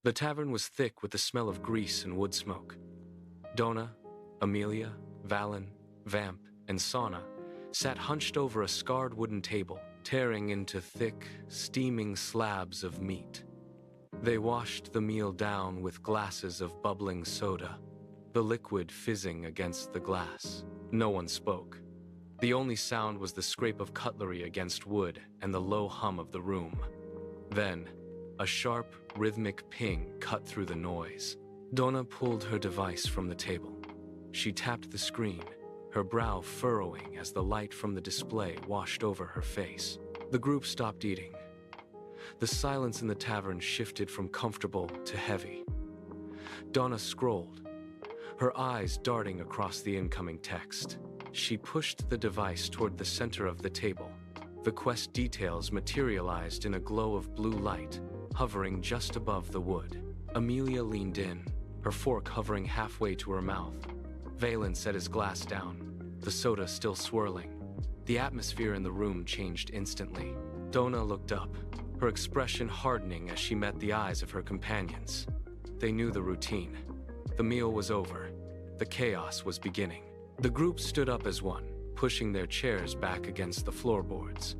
The tavern was thick with the smell of grease and wood smoke. Donna, Amelia, Valen, Vamp, and Sauna sat hunched over a scarred wooden table, tearing into thick, steaming slabs of meat. They washed the meal down with glasses of bubbling soda, the liquid fizzing against the glass. No one spoke. The only sound was the scrape of cutlery against wood and the low hum of the room. Then, a sharp, rhythmic ping cut through the noise. Donna pulled her device from the table. She tapped the screen, her brow furrowing as the light from the display washed over her face. The group stopped eating. The silence in the tavern shifted from comfortable to heavy. Donna scrolled, her eyes darting across the incoming text. She pushed the device toward the center of the table. The quest details materialized in a glow of blue light, hovering just above the wood. Amelia leaned in, her fork hovering halfway to her mouth. Valen set his glass down, the soda still swirling. The atmosphere in the room changed instantly. Donna looked up, her expression hardening as she met the eyes of her companions. They knew the routine. The meal was over. The chaos was beginning. The group stood up as one, pushing their chairs back against the floorboards.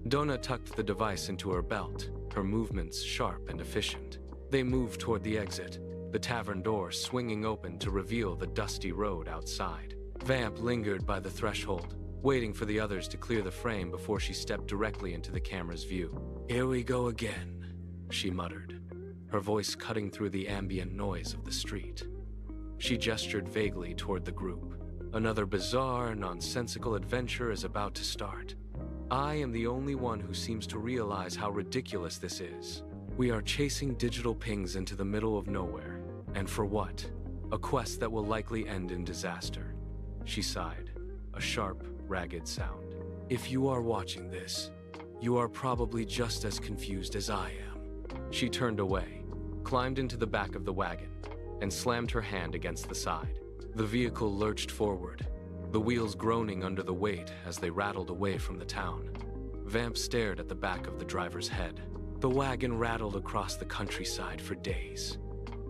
Donna tucked the device into her belt, her movements sharp and efficient. They moved toward the exit, the tavern door swinging open to reveal the dusty road outside. Vamp lingered by the threshold, waiting for the others to clear the frame before she stepped directly into the camera's view. "Here we go again," she muttered, her voice cutting through the ambient noise of the street. She gestured vaguely toward the group. "Another bizarre, nonsensical adventure is about to start. I am the only one who seems to realize how ridiculous this is. We are chasing digital pings into the middle of nowhere. And for what? A quest that will likely end in disaster." She sighed, a sharp, ragged sound. "If you are watching this, you are probably just as confused as I am." She turned away, climbed into the back of the wagon, and slammed her hand against the side. The vehicle lurched forward, the wheels groaning under the weight as they rattled away from the town. Vamp stared at the back of the driver's head. The wagon rattled across the countryside for days.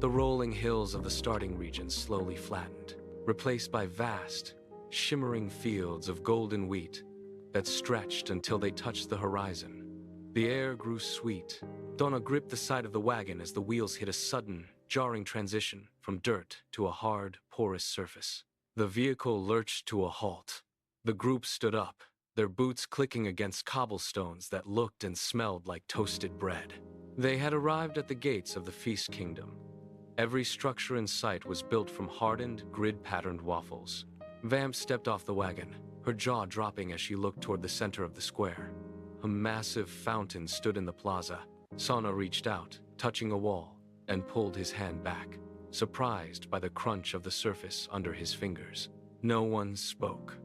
The rolling hills of the starting region slowly flattened, replaced by vast, shimmering fields of golden wheat that stretched until they touched the horizon. The air grew sweet. Donna gripped the side of the wagon as the wheels hit a sudden, jarring transition from dirt to a hard, porous surface. The vehicle lurched to a halt. The group stood up, their boots clicking against cobblestones that looked and smelled like toasted bread. They had arrived at the gates of the Feast Kingdom. Every structure in sight was built from hardened, grid-patterned waffles. Vamp stepped off the wagon, her jaw dropping as she looked toward the center of the square. A massive fountain stood in the plaza. Sauna reached out, touching a wall, and pulled his hand back, surprised by the crunch of the surface under his fingers. No one spoke.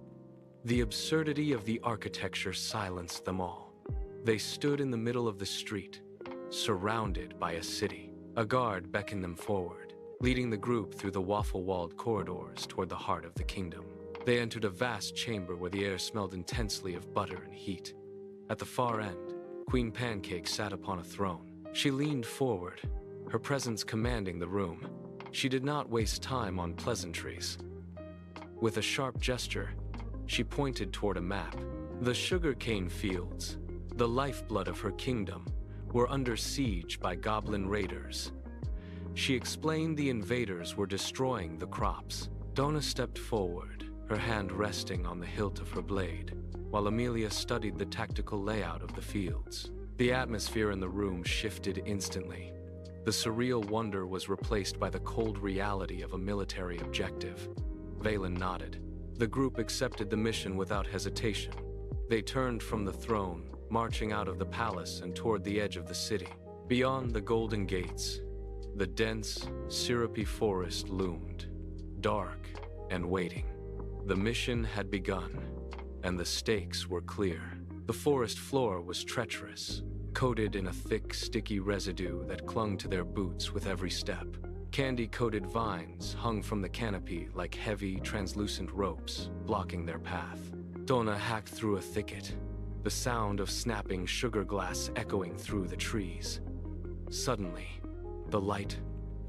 The absurdity of the architecture silenced them all. They stood in the middle of the street, surrounded by a city. A guard beckoned them forward, leading the group through the waffle-walled corridors toward the heart of the kingdom. They entered a vast chamber where the air smelled intensely of butter and heat. At the far end, Queen Pancake sat upon a throne. She leaned forward, her presence commanding the room. She did not waste time on pleasantries. With a sharp gesture, she pointed toward a map. The sugarcane fields, the lifeblood of her kingdom, were under siege by goblin raiders. She explained the invaders were destroying the crops. Donna stepped forward, her hand resting on the hilt of her blade, while Amelia studied the tactical layout of the fields. The atmosphere in the room shifted instantly. The surreal wonder was replaced by the cold reality of a military objective. Valen nodded. The group accepted the mission without hesitation. They turned from the throne, marching out of the palace and toward the edge of the city. Beyond the golden gates, the dense, syrupy forest loomed, dark and waiting. The mission had begun, and the stakes were clear. The forest floor was treacherous, coated in a thick, sticky residue that clung to their boots with every step. Candy-coated vines hung from the canopy like heavy, translucent ropes, blocking their path. Donna hacked through a thicket, the sound of snapping sugar glass echoing through the trees. Suddenly, The light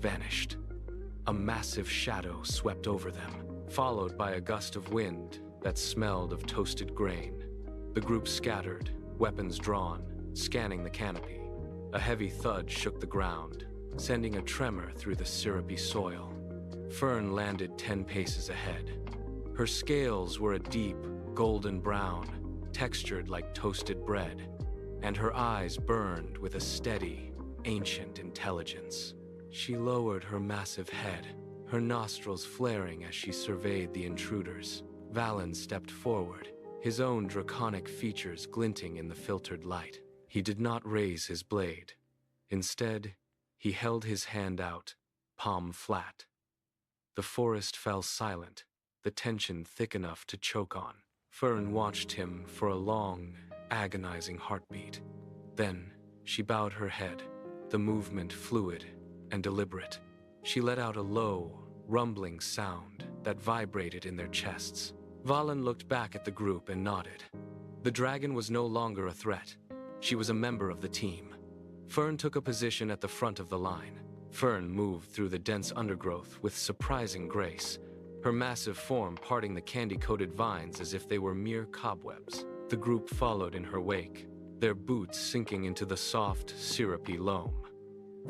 vanished. A massive shadow swept over them, followed by a gust of wind that smelled of toasted grain. The group scattered, weapons drawn, scanning the canopy. A heavy thud shook the ground, sending a tremor through the syrupy soil. Fern landed 10 paces ahead. Her scales were a deep, golden brown, textured like toasted bread, and her eyes burned with a steady, ancient intelligence. She lowered her massive head, her nostrils flaring as she surveyed the intruders. Valen stepped forward, his own draconic features glinting in the filtered light. He did not raise his blade. Instead, he held his hand out, palm flat. The forest fell silent, the tension thick enough to choke on. Fern watched him for a long, agonizing heartbeat. Then, she bowed her head, the movement fluid and deliberate. She let out a low, rumbling sound that vibrated in their chests. Valen looked back at the group and nodded. The dragon was no longer a threat. She was a member of the team. Fern took a position at the front of the line. Fern moved through the dense undergrowth with surprising grace, her massive form parting the candy-coated vines as if they were mere cobwebs. The group followed in her wake, their boots sinking into the soft, syrupy loam.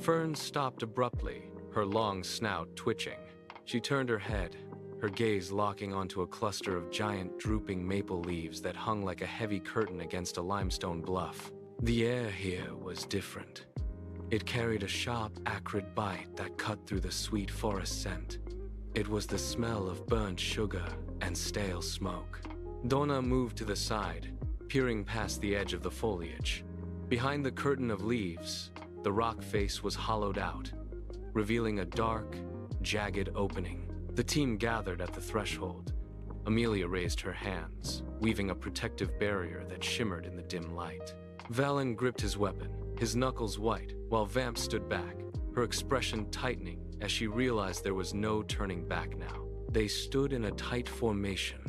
Fern stopped abruptly, her long snout twitching. She turned her head, her gaze locking onto a cluster of giant drooping maple leaves that hung like a heavy curtain against a limestone bluff. The air here was different. It carried a sharp, acrid bite that cut through the sweet forest scent. It was the smell of burnt sugar and stale smoke. Donna moved to the side, peering past the edge of the foliage. Behind the curtain of leaves, the rock face was hollowed out, revealing a dark, jagged opening. The team gathered at the threshold. Amelia raised her hands, weaving a protective barrier that shimmered in the dim light. Valen gripped his weapon, his knuckles white, while Vamp stood back, her expression tightening as she realized there was no turning back now. They stood in a tight formation,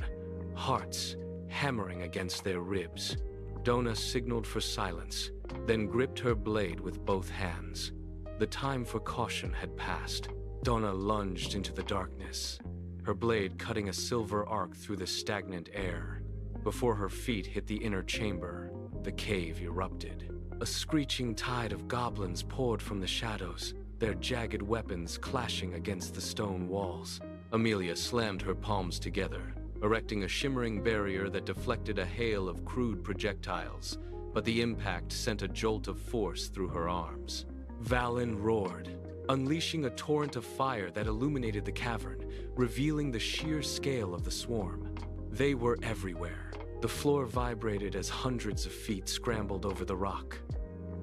hearts hammering against their ribs. Donna signaled for silence, then gripped her blade with both hands. The time for caution had passed. Donna lunged into the darkness, her blade cutting a silver arc through the stagnant air. Before her feet hit the inner chamber, the cave erupted. A screeching tide of goblins poured from the shadows, their jagged weapons clashing against the stone walls. Amelia slammed her palms together, erecting a shimmering barrier that deflected a hail of crude projectiles, but the impact sent a jolt of force through her arms. Valen roared, unleashing a torrent of fire that illuminated the cavern, revealing the sheer scale of the swarm. They were everywhere. The floor vibrated as hundreds of feet scrambled over the rock.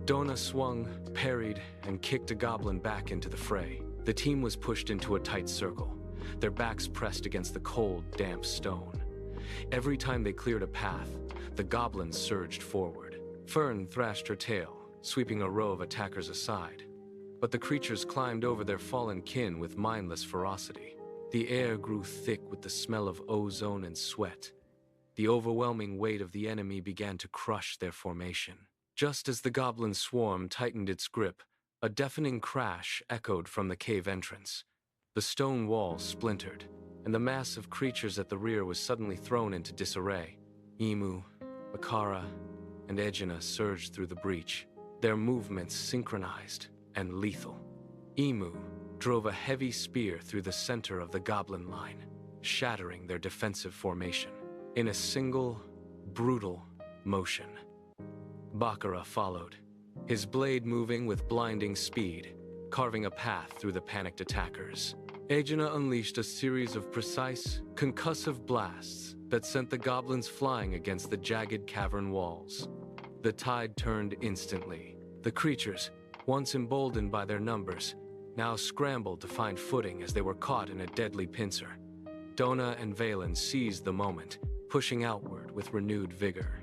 Donna swung, parried, and kicked a goblin back into the fray. The team was pushed into a tight circle, their backs pressed against the cold, damp stone. Every time they cleared a path, the goblins surged forward. Fern thrashed her tail, sweeping a row of attackers aside. But the creatures climbed over their fallen kin with mindless ferocity. The air grew thick with the smell of ozone and sweat. The overwhelming weight of the enemy began to crush their formation. Just as the goblin swarm tightened its grip, a deafening crash echoed from the cave entrance. The stone walls splintered, and the mass of creatures at the rear was suddenly thrown into disarray. Emu, Makara, and Egina surged through the breach, their movements synchronized and lethal. Emu drove a heavy spear through the center of the goblin line, shattering their defensive formation. In a single, brutal motion. Bakara followed, his blade moving with blinding speed, carving a path through the panicked attackers. Egina unleashed a series of precise, concussive blasts that sent the goblins flying against the jagged cavern walls. The tide turned instantly. The creatures, once emboldened by their numbers, now scrambled to find footing as they were caught in a deadly pincer. Donna and Valen seized the moment, pushing outward with renewed vigor.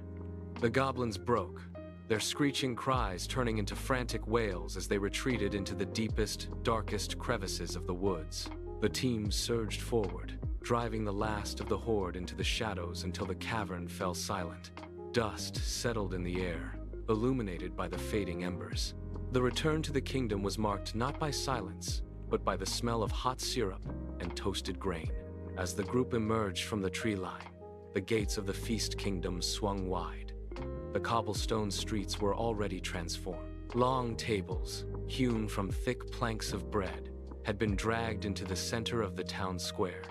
The goblins broke, their screeching cries turning into frantic wails as they retreated into the deepest, darkest crevices of the woods. The team surged forward, driving the last of the horde into the shadows until the cavern fell silent. Dust settled in the air, illuminated by the fading embers. The return to the kingdom was marked not by silence, but by the smell of hot syrup and toasted grain. As the group emerged from the tree line, the gates of the feast kingdom swung wide. The cobblestone streets were already transformed. Long tables, hewn from thick planks of bread, had been dragged into the center of the town square.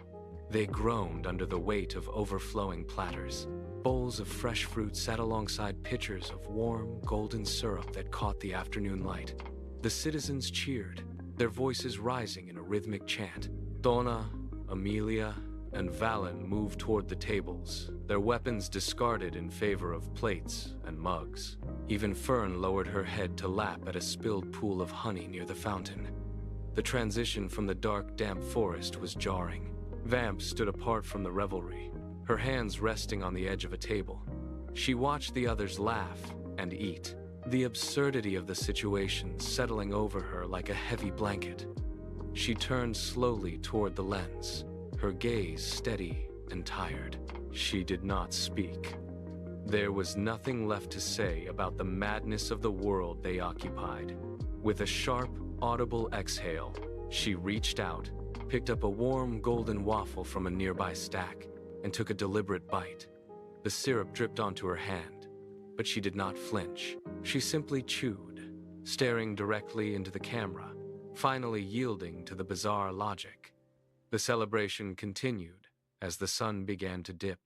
They groaned under the weight of overflowing platters. Bowls of fresh fruit sat alongside pitchers of warm, golden syrup that caught the afternoon light. The citizens cheered, their voices rising in a rhythmic chant. Donna, Amelia, and Valen moved toward the tables, their weapons discarded in favor of plates and mugs. Even Fern lowered her head to lap at a spilled pool of honey near the fountain. The transition from the dark, damp forest was jarring. Vamp stood apart from the revelry, her hands resting on the edge of a table. She watched the others laugh and eat, the absurdity of the situation settling over her like a heavy blanket. She turned slowly toward the lens, her gaze steady and tired. She did not speak. There was nothing left to say about the madness of the world they occupied. With a sharp, audible exhale, she reached out, picked up a warm golden waffle from a nearby stack, and took a deliberate bite. The syrup dripped onto her hand, but she did not flinch. She simply chewed, staring directly into the camera, finally yielding to the bizarre logic. The celebration continued as the sun began to dip.